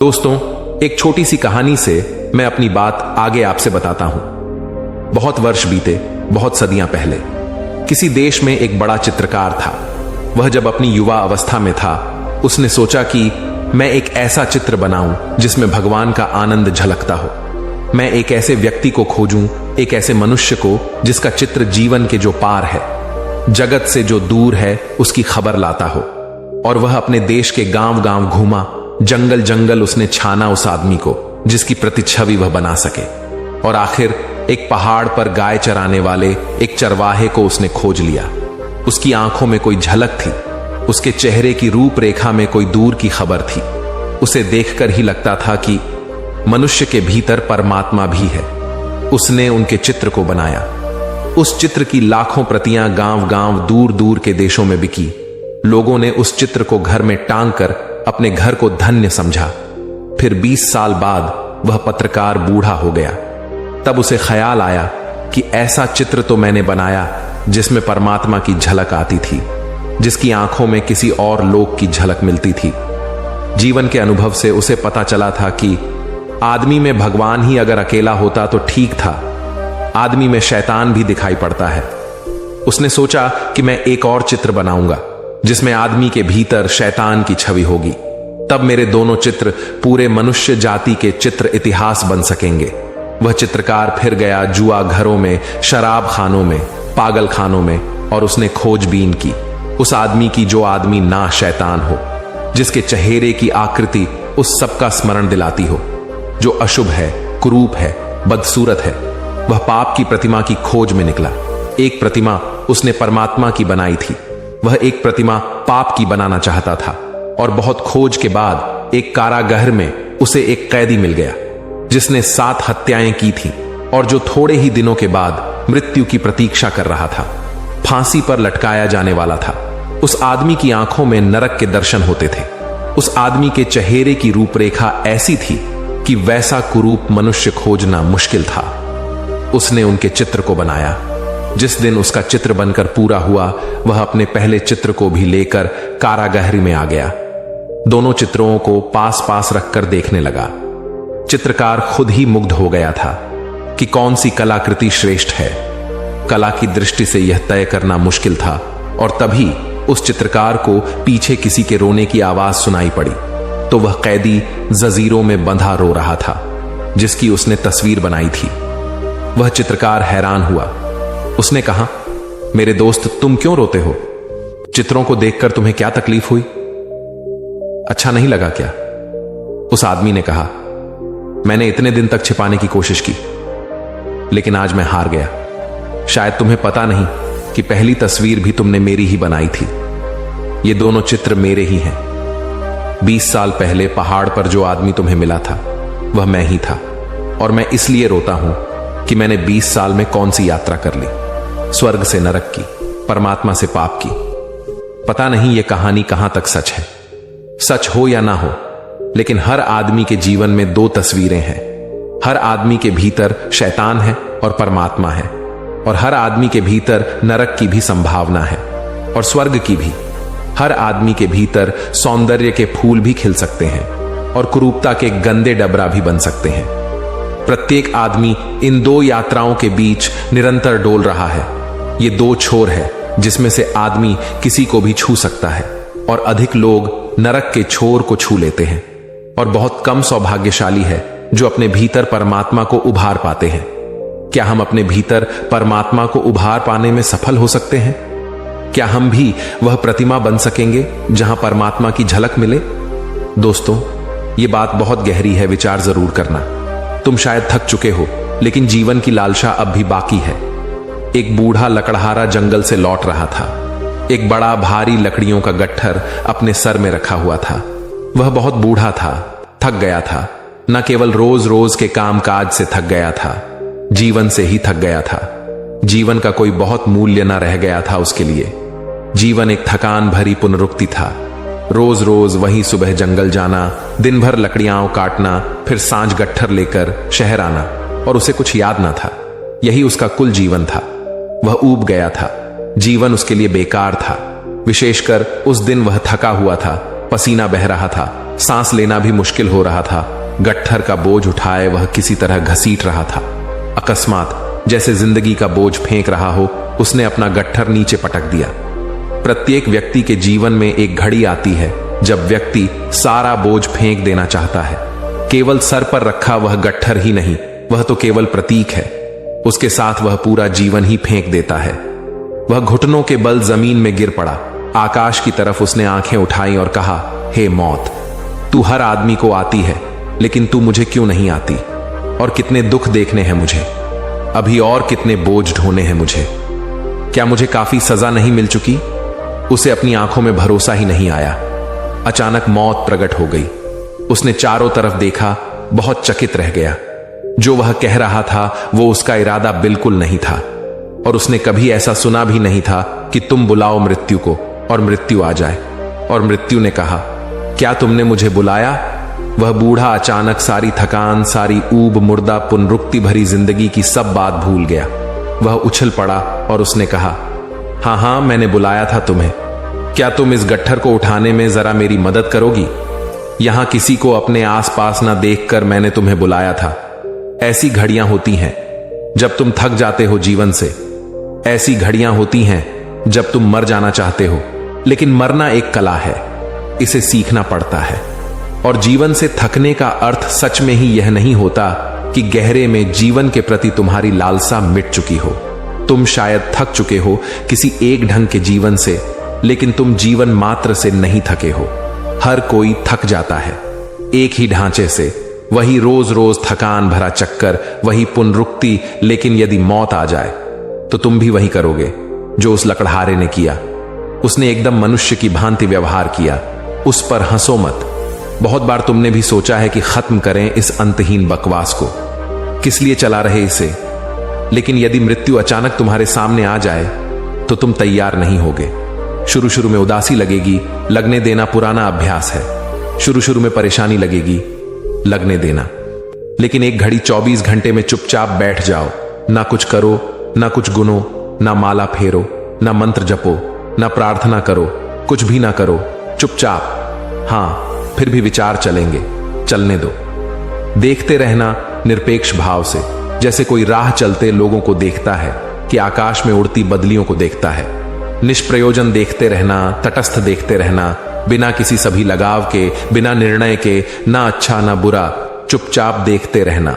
दोस्तों, एक छोटी सी कहानी से मैं अपनी बात आगे आपसे बताता हूं। बहुत वर्ष बीते, बहुत सदियां पहले किसी देश में एक बड़ा चित्रकार था। वह जब अपनी युवा अवस्था में था, उसने सोचा कि मैं एक ऐसा चित्र बनाऊं जिसमें भगवान का आनंद झलकता हो। मैं एक ऐसे व्यक्ति को खोजूं, एक ऐसे मनुष्य को जिसका चित्र जीवन के जो पार है, जगत से जो दूर है, उसकी खबर लाता हो। और वह अपने देश के गांव गांव घूमा, जंगल जंगल उसने छाना उस आदमी को जिसकी प्रतिच्छवि वह बना सके। और आखिर एक पहाड़ पर गाय चराने वाले एक चरवाहे को उसने खोज लिया। उसकी आंखों में कोई झलक थी, उसके चेहरे की रूपरेखा में कोई दूर की खबर थी। उसे देखकर ही लगता था कि मनुष्य के भीतर परमात्मा भी है। उसने उनके चित्र को बनाया। उस चित्र की लाखों प्रतियां गांव गांव दूर दूर के देशों में बिकी। लोगों ने उस चित्र को घर में टांग कर अपने घर को धन्य समझा। फिर 20 साल बाद वह पत्रकार बूढ़ा हो गया। तब उसे ख्याल आया कि ऐसा चित्र तो मैंने बनाया जिसमें परमात्मा की झलक आती थी, जिसकी आंखों में किसी और लोक की झलक मिलती थी। जीवन के अनुभव से उसे पता चला था कि आदमी में भगवान ही अगर अकेला होता तो ठीक था, आदमी में शैतान भी दिखाई पड़ता है। उसने सोचा कि मैं एक और चित्र बनाऊंगा जिसमें आदमी के भीतर शैतान की छवि होगी। तब मेरे दोनों चित्र पूरे मनुष्य जाति के चित्र इतिहास बन सकेंगे। वह चित्रकार फिर गया जुआ घरों में, शराब खानों में, पागल खानों में, और उसने खोजबीन की उस आदमी की जो आदमी ना शैतान हो, जिसके चेहरे की आकृति उस सबका स्मरण दिलाती हो, जो अशुभ है, कुरूप है, बदसूरत है। वह पाप की प्रतिमा की खोज में निकला। एक प्रतिमा उसने परमात्मा की बनाई थी। वह एक प्रतिमा पाप की बनाना चाहता था। और बहुत खोज के बाद एक कारागृह में उसे एक कैदी मिल गया जिसने 7 हत्याएं की थी और जो थोड़े ही दिनों के बाद मृत्यु की प्रतीक्षा कर रहा था, फांसी पर लटकाया जाने वाला था। उस आदमी की आंखों में नरक के दर्शन होते थे। उस आदमी के चेहरे की रूपरेखा ऐसी थी कि वैसा कुरूप मनुष्य खोजना मुश्किल था। उसने उनके चित्र को बनाया। जिस दिन उसका चित्र बनकर पूरा हुआ, वह अपने पहले चित्र को भी लेकर कारागृह में आ गया। दोनों चित्रों को पास पास रखकर देखने लगा। चित्रकार खुद ही मुग्ध हो गया था कि कौन सी कलाकृति श्रेष्ठ है। कला की दृष्टि से यह तय करना मुश्किल था। और तभी उस चित्रकार को पीछे किसी के रोने की आवाज सुनाई पड़ी। तो वह कैदी जंजीरों में बंधा रो रहा था जिसकी उसने तस्वीर बनाई थी। वह चित्रकार हैरान हुआ। उसने कहा, मेरे दोस्त, तुम क्यों रोते हो? चित्रों को देखकर तुम्हें क्या तकलीफ हुई? अच्छा नहीं लगा क्या? उस आदमी ने कहा, मैंने इतने दिन तक छिपाने की कोशिश की, लेकिन आज मैं हार गया। शायद तुम्हें पता नहीं कि पहली तस्वीर भी तुमने मेरी ही बनाई थी। ये दोनों चित्र मेरे ही हैं। 20 साल पहले पहाड़ पर जो आदमी तुम्हें मिला था, वह मैं ही था। और मैं इसलिए रोता हूं कि मैंने 20 साल में कौन सी यात्रा कर ली, स्वर्ग से नरक की, परमात्मा से पाप की। पता नहीं यह कहानी कहां तक सच है। सच हो या ना हो, लेकिन हर आदमी के जीवन में 2 तस्वीरें हैं। हर आदमी के भीतर शैतान है और परमात्मा है। और हर आदमी के भीतर नरक की भी संभावना है और स्वर्ग की भी। हर आदमी के भीतर सौंदर्य के फूल भी खिल सकते हैं और कुरूपता के गंदे डबरा भी बन सकते हैं। प्रत्येक आदमी इन 2 यात्राओं के बीच निरंतर डोल रहा है। ये 2 छोर है जिसमें से आदमी किसी को भी छू सकता है और अधिक लोग नरक के छोर को छू लेते हैं। और बहुत कम सौभाग्यशाली है जो अपने भीतर परमात्मा को उभार पाते हैं। क्या हम अपने भीतर परमात्मा को उभार पाने में सफल हो सकते हैं? क्या हम भी वह प्रतिमा बन सकेंगे जहां परमात्मा की झलक मिले? दोस्तों, ये बात बहुत गहरी है, विचार जरूर करना। तुम शायद थक चुके हो, लेकिन जीवन की लालसा अब भी बाकी है। एक बूढ़ा लकड़हारा जंगल से लौट रहा था। एक बड़ा भारी लकड़ियों का गट्ठर अपने सर में रखा हुआ था। वह बहुत बूढ़ा था, थक गया था। न केवल रोज रोज के कामकाज से थक गया था, जीवन से ही थक गया था। जीवन का कोई बहुत मूल्य न रह गया था उसके लिए। जीवन एक थकान भरी पुनरुक्ति था। रोज रोज वही सुबह जंगल जाना, दिन भर लकड़ियां काटना, फिर सांझ गट्ठर लेकर शहर आना, और उसे कुछ याद ना था। यही उसका कुल जीवन था। वह ऊब गया था। जीवन उसके लिए बेकार था। विशेषकर उस दिन वह थका हुआ था, पसीना बह रहा था, सांस लेना भी मुश्किल हो रहा था। गट्ठर का बोझ उठाए वह किसी तरह घसीट रहा था। अकस्मात जैसे जिंदगी का बोझ फेंक रहा हो, उसने अपना गट्ठर नीचे पटक दिया। प्रत्येक व्यक्ति के जीवन में एक घड़ी आती है जब व्यक्ति सारा बोझ फेंक देना चाहता है। केवल सर पर रखा वह गट्ठर ही नहीं, वह तो केवल प्रतीक है। उसके साथ वह पूरा जीवन ही फेंक देता है। वह घुटनों के बल जमीन में गिर पड़ा। आकाश की तरफ उसने आंखें उठाई और कहा, हे मौत, तू हर आदमी को आती है, लेकिन तू मुझे क्यों नहीं आती? और कितने दुख देखने हैं मुझे, अभी और कितने बोझ ढोने हैं मुझे। क्या मुझे काफी सजा नहीं मिल चुकी? उसे अपनी आंखों में भरोसा ही नहीं आया। अचानक मौत प्रकट हो गई। उसने चारों तरफ देखा, बहुत चकित रह गया। जो वह कह रहा था वो उसका इरादा बिल्कुल नहीं था, और उसने कभी ऐसा सुना भी नहीं था कि तुम बुलाओ मृत्यु को और मृत्यु आ जाए। और मृत्यु ने कहा, क्या तुमने मुझे बुलाया? वह बूढ़ा अचानक सारी थकान, सारी ऊब, मुर्दा, पुनरुक्ति भरी जिंदगी की सब बात भूल गया। वह उछल पड़ा और उसने कहा, हाँ हाँ, मैंने बुलाया था तुम्हें। क्या तुम इस गट्ठर को उठाने में जरा मेरी मदद करोगी? यहां किसी को अपने आसपास ना देखकर मैंने तुम्हें बुलाया था। ऐसी घड़ियां होती हैं जब तुम थक जाते हो जीवन से। ऐसी घड़ियां होती हैं जब तुम मर जाना चाहते हो। लेकिन मरना एक कला है, इसे सीखना पड़ता है। और जीवन से थकने का अर्थ सच में ही यह नहीं होता कि गहरे में जीवन के प्रति तुम्हारी लालसा मिट चुकी हो। तुम शायद थक चुके हो किसी एक ढंग के जीवन से, लेकिन तुम जीवन मात्र से नहीं थके हो। हर कोई थक जाता है एक ही ढांचे से, वही रोज रोज थकान भरा चक्कर, वही पुनरुक्ति। लेकिन यदि मौत आ जाए तो तुम भी वही करोगे जो उस लकड़हारे ने किया। उसने एकदम मनुष्य की भांति व्यवहार किया। उस पर हंसो मत। बहुत बार तुमने भी सोचा है कि खत्म करें इस अंतहीन बकवास को, किस लिए चला रहे इसे। लेकिन यदि मृत्यु अचानक तुम्हारे सामने आ जाए तो तुम तैयार नहीं होगे। शुरू शुरू में उदासी लगेगी, लगने देना पुराना अभ्यास है। शुरू शुरू में परेशानी लगेगी, लगने देना। लेकिन एक घड़ी 24 घंटे में चुपचाप बैठ जाओ, ना कुछ करो, ना कुछ गुनो, ना माला फेरो, ना मंत्र जपो, ना प्रार्थना करो, कुछ भी ना करो, चुपचाप। हां, फिर भी विचार चलेंगे, चलने दो। देखते रहना निरपेक्ष भाव से, जैसे कोई राह चलते लोगों को देखता है कि आकाश में उड़ती बदलियों को देखता है। निष्प्रयोजन देखते रहना, तटस्थ देखते रहना, बिना किसी सभी लगाव के, बिना निर्णय के, ना अच्छा ना बुरा, चुपचाप देखते रहना।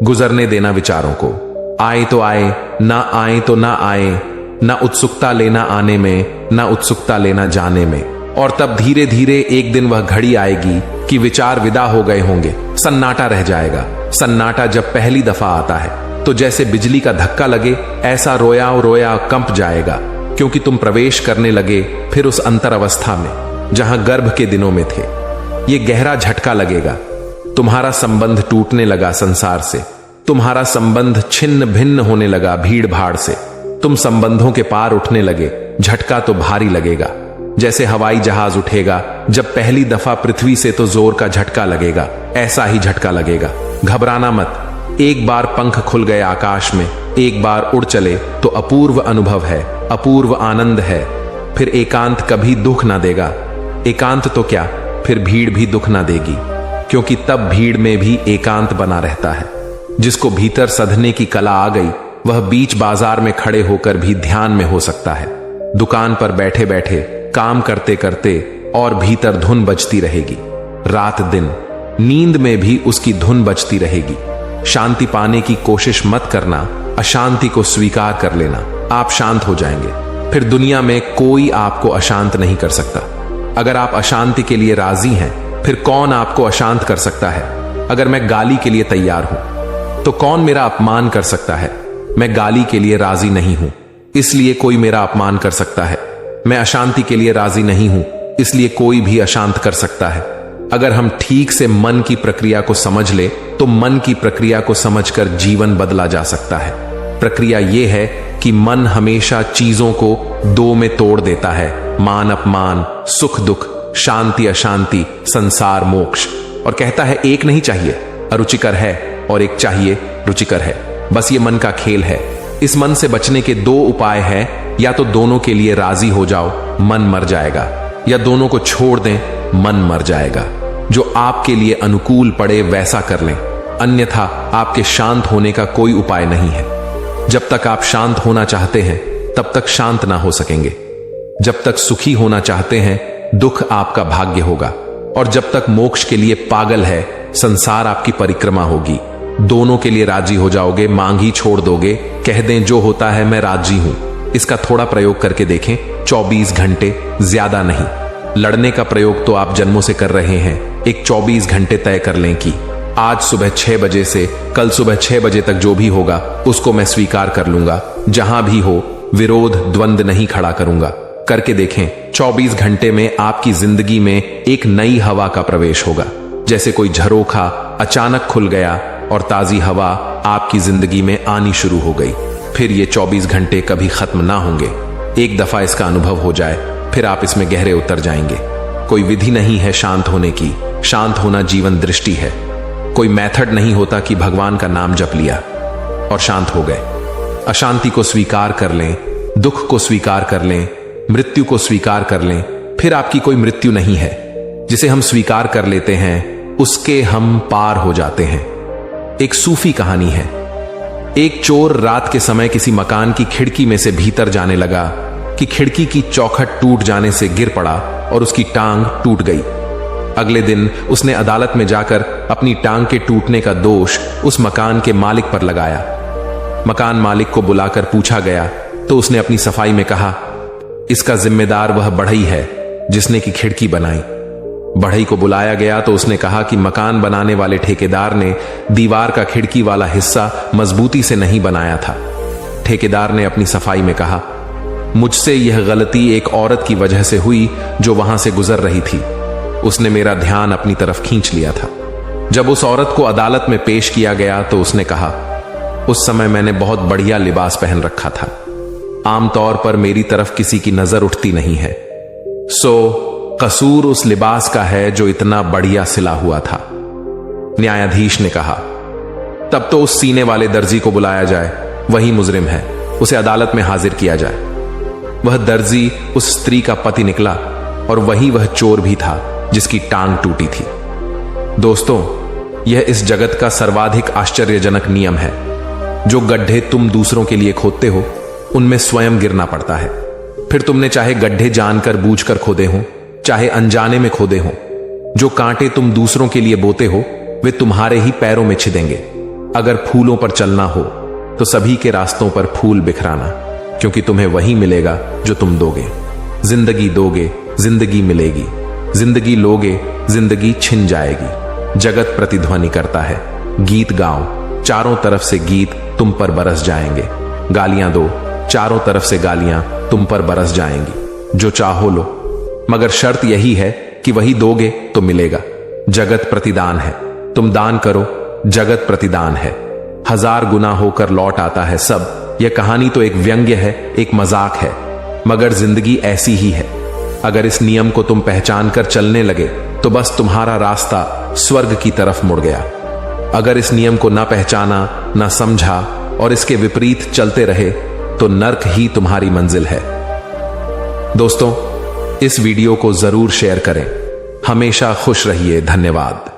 गुजरने देना विचारों को। आए तो आए, ना आए तो ना आए, ना उत्सुकता लेना आने में, ना उत्सुकता लेना जाने में। और तब धीरे धीरे एक दिन वह घड़ी आएगी कि विचार विदा हो गए होंगे, सन्नाटा रह जाएगा। सन्नाटा जब पहली दफा आता है तो जैसे बिजली का धक्का लगे, ऐसा रोया रोया कंप जाएगा, क्योंकि तुम प्रवेश करने लगे फिर उस अंतर अवस्था में जहां गर्भ के दिनों में थे। यह गहरा झटका लगेगा। तुम्हारा संबंध टूटने लगा संसार से। तुम्हारा संबंध छिन्न भिन्न होने लगा भीड़ भाड़ से। तुम संबंधों के पार उठने लगे। झटका तो भारी लगेगा, जैसे हवाई जहाज उठेगा जब पहली दफा पृथ्वी से, तो जोर का झटका लगेगा। ऐसा ही झटका लगेगा। घबराना मत। एक बार पंख खुल गए आकाश में, एक बार उड़ चले तो अपूर्व अनुभव है, अपूर्व आनंद है। फिर एकांत कभी दुख ना देगा। एकांत तो क्या, फिर भीड़ भी दुख ना देगी, क्योंकि तब भीड़ में भी एकांत बना रहता है। जिसको भीतर सधने की कला आ गई, वह बीच बाजार में खड़े होकर भी ध्यान में हो सकता है। दुकान पर बैठे बैठे, काम करते करते, और भीतर धुन बजती रहेगी। रात दिन नींद में भी उसकी धुन बजती रहेगी। शांति पाने की कोशिश मत करना, अशांति को स्वीकार कर लेना। आप शांत हो जाएंगे। फिर दुनिया में कोई आपको अशांत नहीं कर सकता। अगर आप अशांति के लिए राजी हैं, फिर कौन आपको अशांत कर सकता है? अगर मैं गाली के लिए तैयार हूं तो कौन मेरा अपमान कर सकता है? मैं गाली के लिए राजी नहीं हूं, इसलिए कोई मेरा अपमान कर सकता है। मैं अशांति के लिए राजी नहीं हूं, इसलिए कोई भी अशांत कर सकता है। अगर हम ठीक से मन की प्रक्रिया को समझ ले तो मन की प्रक्रिया को समझकर जीवन बदला जा सकता है। प्रक्रिया यह है कि मन हमेशा चीजों को दो में तोड़ देता है, मान अपमान, सुख दुख, शांति अशांति, संसार मोक्ष, और कहता है एक नहीं चाहिए, अरुचिकर है, और एक चाहिए, रुचिकर है। बस ये मन का खेल है। इस मन से बचने के दो उपाय हैं, या तो दोनों के लिए राजी हो जाओ, मन मर जाएगा, या दोनों को छोड़ दें, मन मर जाएगा। जो आपके लिए अनुकूल पड़े वैसा कर लें, अन्यथा आपके शांत होने का कोई उपाय नहीं है। जब तक आप शांत होना चाहते हैं तब तक शांत ना हो सकेंगे। जब तक सुखी होना चाहते हैं दुख आपका भाग्य होगा, और जब तक मोक्ष के लिए पागल है संसार आपकी परिक्रमा होगी। दोनों के लिए राजी हो जाओगे, मांग ही छोड़ दोगे, कह दें जो होता है मैं राजी हूं। इसका थोड़ा प्रयोग करके देखें, 24 घंटे, ज्यादा नहीं। लड़ने का प्रयोग तो आप जन्मों से कर रहे हैं, एक 24 घंटे तय कर लें कि आज सुबह 6 बजे से कल सुबह 6 बजे तक जो भी होगा उसको मैं स्वीकार कर लूंगा। जहां भी हो विरोध द्वंद नहीं खड़ा करूंगा। करके देखें, 24 घंटे में आपकी जिंदगी में एक नई हवा का प्रवेश होगा। जैसे कोई झरोखा अचानक खुल गया और ताजी हवा आपकी जिंदगी में आनी शुरू हो गई। फिर ये 24 घंटे कभी खत्म ना होंगे। एक दफा इसका अनुभव हो जाए फिर आप इसमें गहरे उतर जाएंगे। कोई विधि नहीं है शांत होने की, शांत होना जीवन दृष्टि है। कोई मेथड नहीं होता कि भगवान का नाम जप लिया और शांत हो गए। अशांति को स्वीकार कर लें, दुख को स्वीकार कर लें, मृत्यु को स्वीकार कर लें, फिर आपकी कोई मृत्यु नहीं है। जिसे हम स्वीकार कर लेते हैं उसके हम पार हो जाते हैं। एक सूफी कहानी है। एक चोर रात के समय किसी मकान की खिड़की में से भीतर जाने लगा कि खिड़की की चौखट टूट जाने से गिर पड़ा और उसकी टांग टूट गई। अगले दिन उसने अदालत में जाकर अपनी टांग के टूटने का दोष उस मकान के मालिक पर लगाया। मकान मालिक को बुलाकर पूछा गया तो उसने अपनी सफाई में कहा, इसका जिम्मेदार वह बढ़ई है जिसने की खिड़की बनाई। बढ़ई को बुलाया गया तो उसने कहा कि मकान बनाने वाले ठेकेदार ने दीवार का खिड़की वाला हिस्सा मजबूती से नहीं बनाया था। ठेकेदार ने अपनी सफाई में कहा, मुझसे यह गलती एक औरत की वजह से हुई जो वहां से गुजर रही थी। उसने मेरा ध्यान अपनी तरफ खींच लिया था। जब उस औरत को अदालत में पेश किया गया तो उसने कहा, उस समय मैंने बहुत बढ़िया लिबास पहन रखा था। आमतौर पर मेरी तरफ किसी की नजर उठती नहीं है, सो कसूर उस लिबास का है जो इतना बढ़िया सिला हुआ था। न्यायाधीश ने कहा, तब तो उस सीने वाले दर्जी को बुलाया जाए, वही मुजरिम है, उसे अदालत में हाजिर किया जाए। वह दर्जी उस स्त्री का पति निकला और वही वह चोर भी था जिसकी टांग टूटी थी। दोस्तों, यह इस जगत का सर्वाधिक आश्चर्यजनक नियम है। जो गड्ढे तुम दूसरों के लिए खोदते हो उनमें स्वयं गिरना पड़ता है। फिर तुमने चाहे गड्ढे जानकर बूझकर खोदे हो, चाहे अनजाने में खोदे हो, जो कांटे तुम दूसरों के लिए बोते हो वे तुम्हारे ही पैरों में छिदेंगे। अगर फूलों पर चलना हो तो सभी के रास्तों पर फूल बिखराना, क्योंकि तुम्हें वही मिलेगा जो तुम दोगे। जिंदगी दोगे, जिंदगी मिलेगी। जिंदगी लोगे, जिंदगी छिन जाएगी। जगत प्रतिध्वनि करता है, गीत गाओ, चारों तरफ से गीत तुम पर बरस जाएंगे। गालियां दो, चारों तरफ से गालियां तुम पर बरस जाएंगी। जो चाहो लो, मगर शर्त यही है कि वही दोगे तो मिलेगा। जगत प्रतिदान है, तुम दान करो, जगत प्रतिदान है। 1000 गुना होकर लौट आता है सब। यह कहानी तो एक व्यंग्य है, एक मजाक है, मगर जिंदगी ऐसी ही है। अगर इस नियम को तुम पहचान कर चलने लगे तो बस तुम्हारा रास्ता स्वर्ग की तरफ मुड़ गया। अगर इस नियम को ना पहचाना, ना समझा और इसके विपरीत चलते रहे तो नर्क ही तुम्हारी मंजिल है। दोस्तों, इस वीडियो को जरूर शेयर करें। हमेशा खुश रहिए। धन्यवाद।